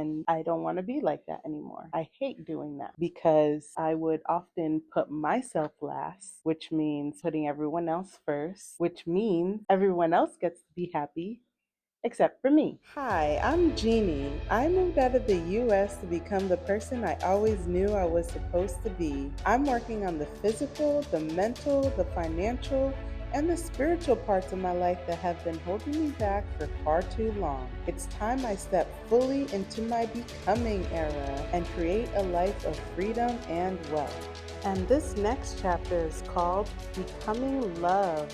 And I don't want to be like that anymore. I hate doing that because I would often put myself last, which means putting everyone else first, which means everyone else gets to be happy except for me. Hi, I'm Jeannie. I moved out of the US to become the person I always knew I was supposed to be. I'm working on the physical, the mental, the financial, and the spiritual parts of my life that have been holding me back for far too long. It's time I step fully into my becoming era and create a life of freedom and wealth. And this next chapter is called Becoming Love.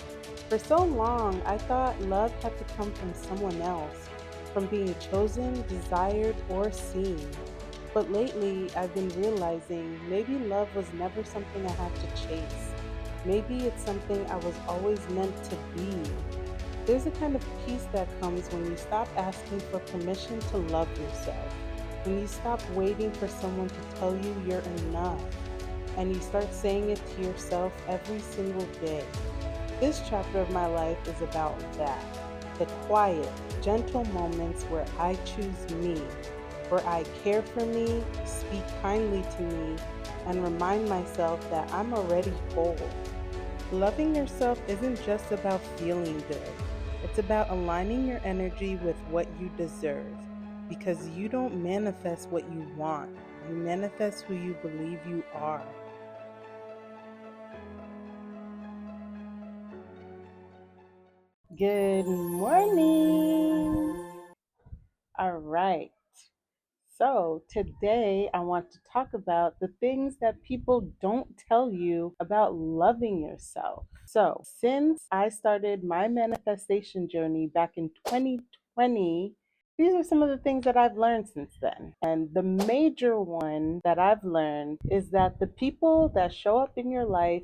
For so long, I thought love had to come from someone else, from being chosen, desired, or seen. But lately, I've been realizing maybe love was never something I had to chase. Maybe it's something I was always meant to be. There's a kind of peace that comes when you stop asking for permission to love yourself, when you stop waiting for someone to tell you you're enough, and you start saying it to yourself every single day. This chapter of my life is about that, the quiet, gentle moments where I choose me, where I care for me, speak kindly to me, and remind myself that I'm already whole. Loving yourself isn't just about feeling good. It's about aligning your energy with what you deserve, because you don't manifest what you want. You manifest who you believe you are. Good morning. All right. So today I want to talk about the things that people don't tell you about loving yourself. So since I started my manifestation journey back in 2020, these are some of the things that I've learned since then. And the major one that I've learned is that the people that show up in your life,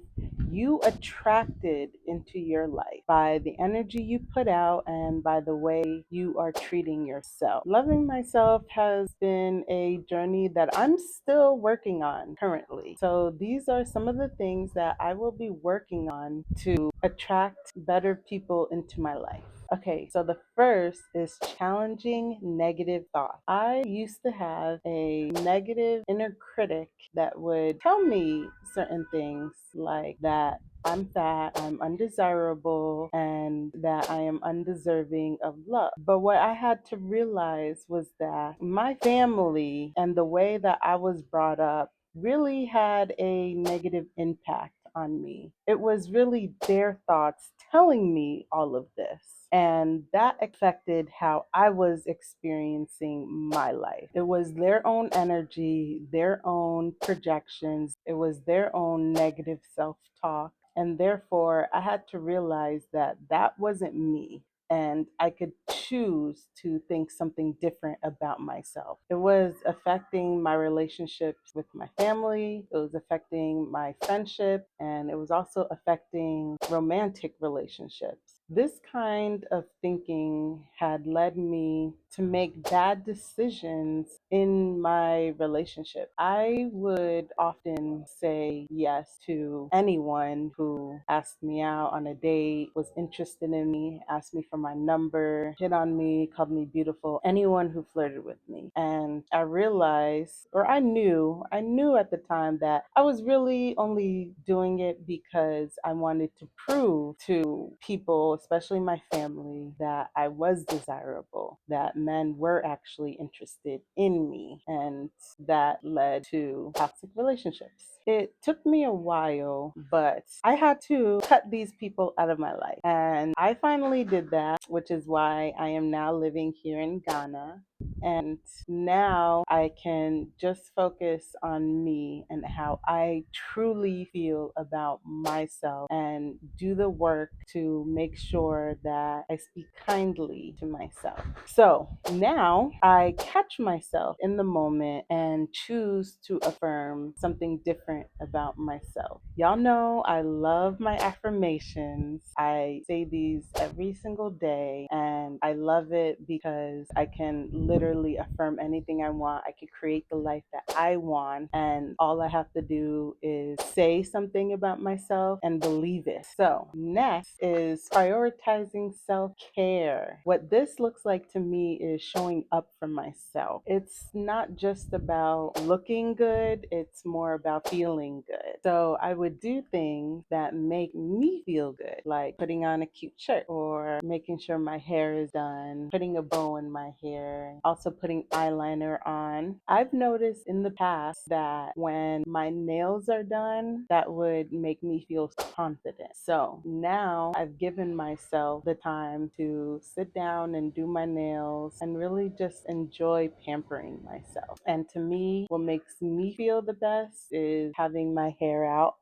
you attracted into your life by the energy you put out and by the way you are treating yourself. Loving myself has been a journey that I'm still working on currently. So these are some of the things that I will be working on to attract better people into my life. Okay, so the first is challenging negative thoughts. I used to have a negative inner critic that would tell me certain things like that I'm fat, I'm undesirable, and that I am undeserving of love. But what I had to realize was that my family and the way that I was brought up really had a negative impact on me. It was really their thoughts telling me all of this. And that affected how I was experiencing my life. It was their own energy, their own projections, it was their own negative self talk. And therefore, I had to realize that that wasn't me. And I could choose to think something different about myself. It was affecting my relationships with my family, it was affecting my friendship, and it was also affecting romantic relationships. This kind of thinking had led me to make bad decisions in my relationship. I would often say yes to anyone who asked me out on a date, was interested in me, asked me for my number, hit on me, called me beautiful, anyone who flirted with me. And I realized, or I knew at the time that I was really only doing it because I wanted to prove to people, especially my family, that I was desirable, that men were actually interested in me, and that led to toxic relationships. It took me a while, but I had to cut these people out of my life. And I finally did that, which is why I am now living here in Ghana. And now I can just focus on me and how I truly feel about myself and do the work to make sure that I speak kindly to myself. So now I catch myself in the moment and choose to affirm something different about myself. Y'all know I love my affirmations. I say these every single day, and I love it because I can literally affirm anything I want. I could create the life that I want, and all I have to do is say something about myself and believe it. So, next is prioritizing self care. What this looks like to me is showing up for myself. It's not just about looking good, it's more about feeling good. So, I would do things that make me feel good, like putting on a cute shirt or making sure my hair is done, putting a bow in my hair, also putting eyeliner on. I've noticed in the past that when my nails are done, that would make me feel confident. So now I've given myself the time to sit down and do my nails and really just enjoy pampering myself. And to me, what makes me feel the best is having my hair out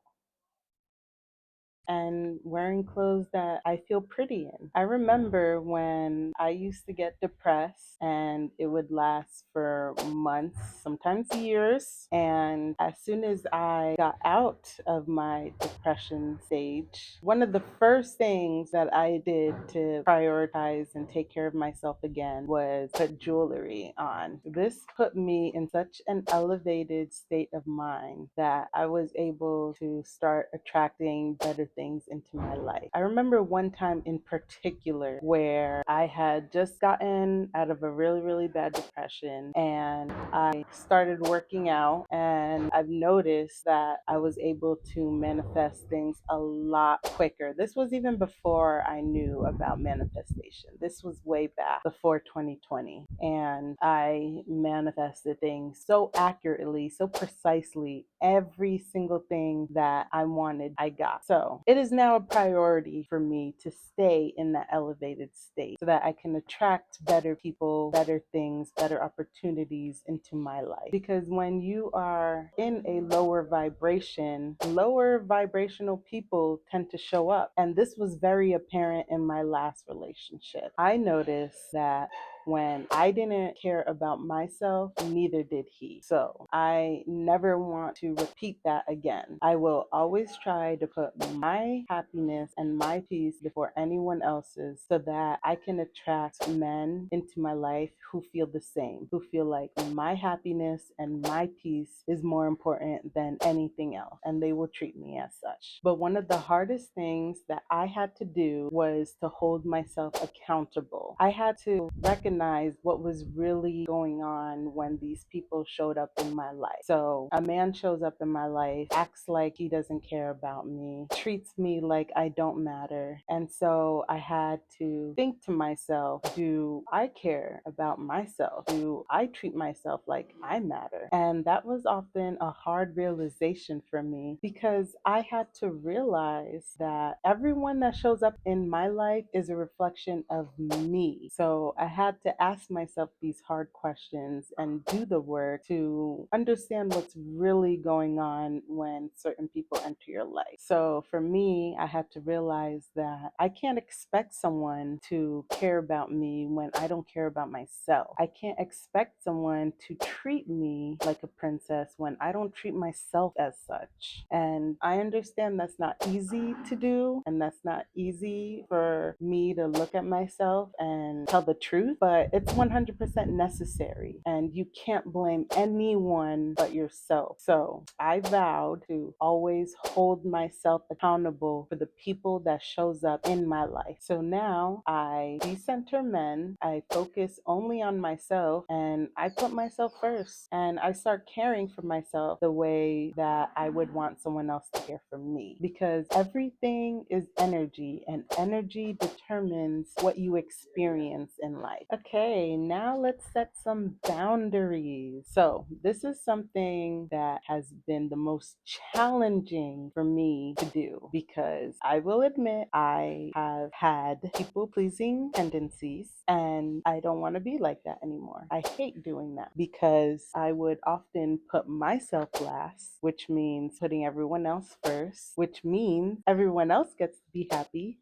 and wearing clothes that I feel pretty in. I remember when I used to get depressed and it would last for months, sometimes years. And as soon as I got out of my depression stage, one of the first things that I did to prioritize and take care of myself again was put jewelry on. This put me in such an elevated state of mind that I was able to start attracting better things into my life. I remember one time in particular where I had just gotten out of a really, really bad depression and I started working out, and I've noticed that I was able to manifest things a lot quicker. This was even before I knew about manifestation. This was way back before 2020. And I manifested things so accurately, so precisely. Every single thing that I wanted, I got. So it is now a priority for me to stay in that elevated state so that I can attract better people, better things, better opportunities into my life. Because when you are in a lower vibration, lower vibrational people tend to show up. And this was very apparent in my last relationship. I noticed that when I didn't care about myself, neither did he. So I never want to repeat that again. I will always try to put my happiness and my peace before anyone else's so that I can attract men into my life who feel the same, who feel like my happiness and my peace is more important than anything else, and they will treat me as such. But one of the hardest things that I had to do was to hold myself accountable. I had to recognize what was really going on when these people showed up in my life. So a man shows up in my life, acts like he doesn't care about me, treats me like I don't matter. And so I had to think to myself, do I care about myself? Do I treat myself like I matter? And that was often a hard realization for me because I had to realize that everyone that shows up in my life is a reflection of me. So I had to ask myself these hard questions and do the work to understand what's really going on when certain people enter your life. So for me, I had to realize that I can't expect someone to care about me when I don't care about myself. I can't expect someone to treat me like a princess when I don't treat myself as such. And I understand that's not easy to do, and that's not easy for me to look at myself and tell the truth, but it's 100% necessary. And you can't blame anyone but yourself. So I vowed to always hold myself accountable for the people that shows up in my life. So now I decenter men, I focus only on myself, and I put myself first. And I start caring for myself the way that I would want someone else to care for me. Because everything is energy, and energy determines what you experience in life. Okay, now let's set some boundaries. So this is something that has been the most challenging for me to do because I will admit I have had people pleasing tendencies, and I don't want to be like that anymore. I hate doing that because I would often put myself last, which means putting everyone else first, which means everyone else gets to be happy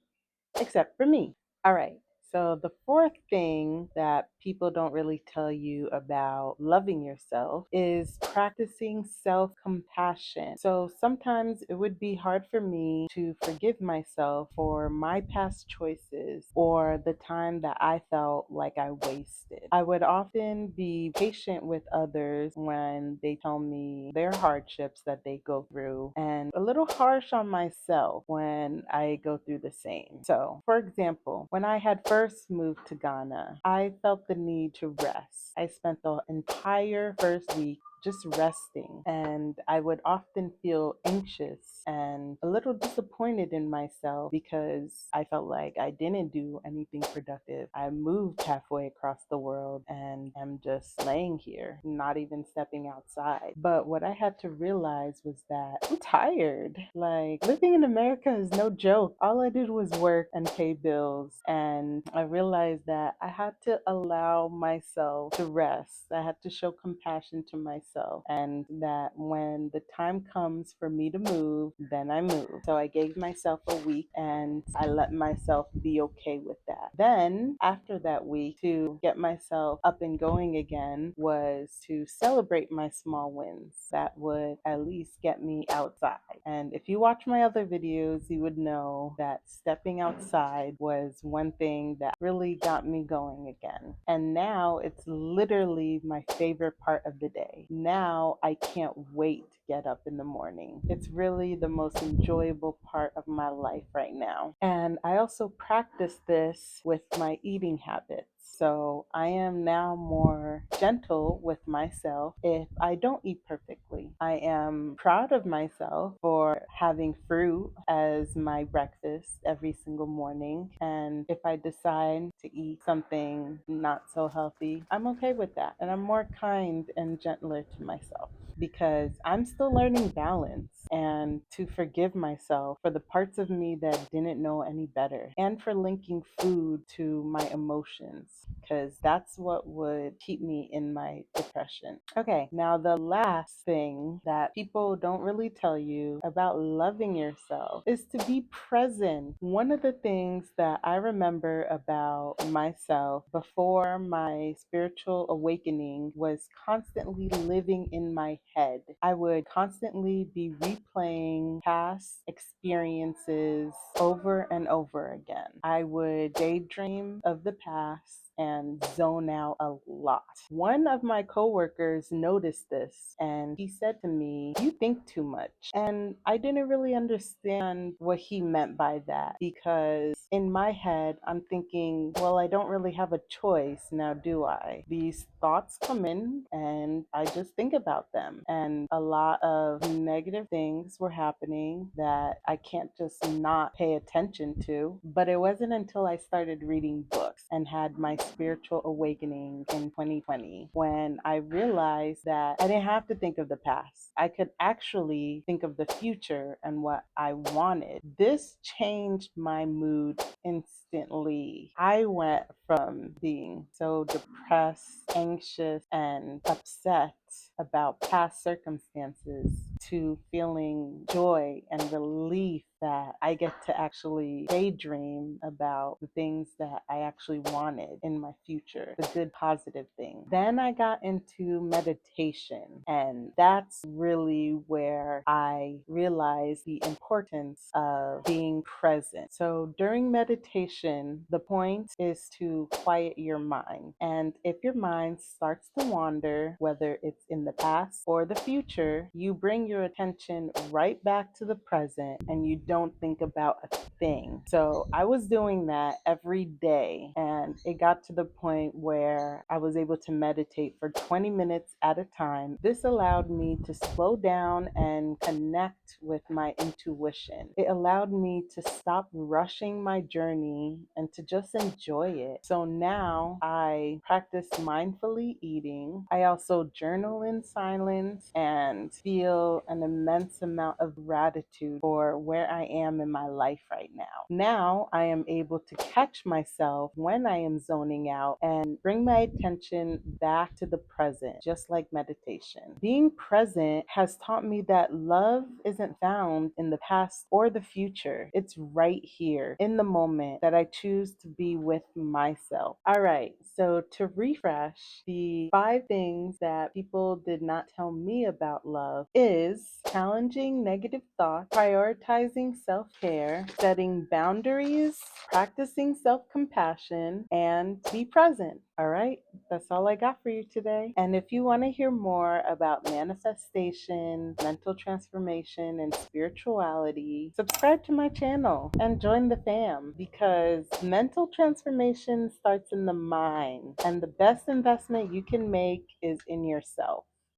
except for me. All right. So, the fourth thing that people don't really tell you about loving yourself is practicing self compassion. So, sometimes it would be hard for me to forgive myself for my past choices or the time that I felt like I wasted. I would often be patient with others when they tell me their hardships that they go through, and a little harsh on myself when I go through the same. So, for example, when I had first moved to Ghana, I felt the need to rest. I spent the entire first week just resting, and I would often feel anxious and a little disappointed in myself because I felt like I didn't do anything productive. I moved halfway across the world and am just laying here, not even stepping outside. But what I had to realize was that I'm tired. Like, living in America is no joke. All I did was work and pay bills, and I realized that I had to allow myself to rest. I had to show compassion to myself, and that when the time comes for me to move, then I move. So I gave myself a week and I let myself be okay with that. Then, after that week, to get myself up and going again was to celebrate my small wins. That would at least get me outside. And if you watch my other videos, you would know that stepping outside was one thing that really got me going again. And now it's literally my favorite part of the day. Now I can't wait to get up in the morning. It's really the most enjoyable part of my life right now. And I also practice this with my eating habits. So I am now more gentle with myself if I don't eat perfectly. I am proud of myself for having fruit as my breakfast every single morning. And if I decide to eat something not so healthy, I'm okay with that. And I'm more kind and gentler to myself because I'm still learning balance, and to forgive myself for the parts of me that didn't know any better, and for linking food to my emotions, because that's what would keep me in my depression. Okay, now the last thing that people don't really tell you about loving yourself is to be present. One of the things that I remember about myself before my spiritual awakening was constantly living in my head. I would constantly be replaying past experiences over and over again. I would daydream of the past and zone out a lot. One of my coworkers noticed this and he said to me, "You think too much." And I didn't really understand what he meant by that, because in my head, I'm thinking, well, I don't really have a choice now, do I? These thoughts come in and I just think about them. And a lot of negative things were happening that I can't just not pay attention to. But it wasn't until I started reading books and had my spiritual awakening in 2020 when I realized that I didn't have to think of the past. I could actually think of the future and what I wanted. This changed my mood instantly. I went from being so depressed, anxious, and upset about past circumstances to feeling joy and relief that I get to actually daydream about the things that I actually wanted in my future, the good, positive things. Then I got into meditation, and that's really where I realized the importance of being present. So during meditation, the point is to quiet your mind. And if your mind starts to wander, whether it's in the past or the future, you bring your attention right back to the present and you don't think about a thing. So I was doing that every day, and it got to the point where I was able to meditate for 20 minutes at a time. This allowed me to slow down and connect with my intuition. It allowed me to stop rushing my journey and to just enjoy it. So now I practice mindfully eating. I also journal journal in silence and feel an immense amount of gratitude for where I am in my life right now. Now I am able to catch myself when I am zoning out and bring my attention back to the present, just like meditation. Being present has taught me that love isn't found in the past or the future. It's right here in the moment that I choose to be with myself. All right, so to refresh, the 5 things that people did not tell me about love is challenging negative thoughts, prioritizing self care, setting boundaries, practicing self compassion, and be present. All right, that's all I got for you today. And if you want to hear more about manifestation, mental transformation, and spirituality, subscribe to my channel and join the fam, because mental transformation starts in the mind, and the best investment you can make is in yourself.